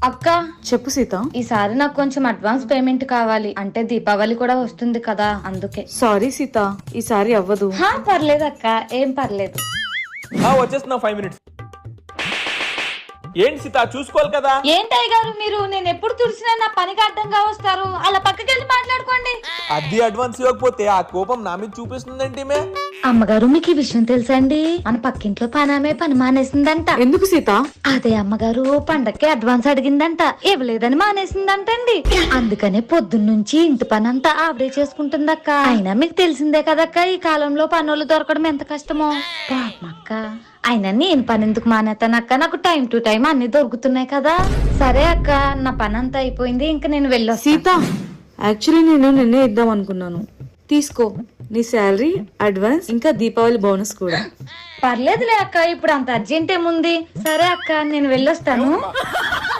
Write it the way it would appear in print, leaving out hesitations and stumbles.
అక్క చెప్పు సీత. ఈసారి నాకు కొంచెం అడ్వాన్స్ పేమెంట్ కావాలి, అంటే దీపావళి కూడా వస్తుంది కదా అందుకే. సారీ సీత, ఈసారి అవ్వదు. పర్లేదు అక్క, ఏం పర్లేదు. వచ్చేస్తున్నా 5 minutes. ఏంటి సీత చూసుకోవాలి కదా. ఏంటయ్య గారు మీరు, నేను ఎప్పుడు తుడిచినా నా పనికి అడ్డంగా వస్తారు, అలా పక్కకి వెళ్ళి మాట్లాడుకోండి. అది అడ్వాన్స్ ఇవ్వకపోతే ఆ కోపం నా మీద చూపిస్తుందంటే అమ్మగారు మీకు ఈ విషయం తెలుసా అండి? మన పక్కింట్లో పనామే పని మానేసిందంట. ఎందుకు సీత? అదే అమ్మగారు పండక్కి అడ్వాన్స్ అడిగిందంట, ఇవ్వలేదని మానేసిందంటండి. అందుకనే పొద్దున్నుంచి ఇంటి పని అంతా ఆవిడే చేసుకుంటుందక్క. అయినా మీకు తెలిసిందే కదక్క, ఈ కాలంలో పనులు దొరకడం ఎంత కష్టమో. పాపమక్క. అయినా నేను పని ఎందుకు మానేతానక్క, నాకు టైం టు టైం అన్ని దొరుకుతున్నాయి కదా. సరే అక్క, నా పని అంతా అయిపోయింది, ఇంకా నేను వెళ్ళొస్తా. సీత, యాక్చువల్లీ నేను నిన్నే ఇద్దాం అనుకున్నాను. తీసుకో నీ శాలరీ, అడ్వాన్స్, ఇంకా దీపావళి బోనస్ కూడా. పర్లేదులే అక్క, ఇప్పుడు అంత అర్జెంట్ ఏముంది. సరే అక్క, నేను వెళ్ళొస్తాను.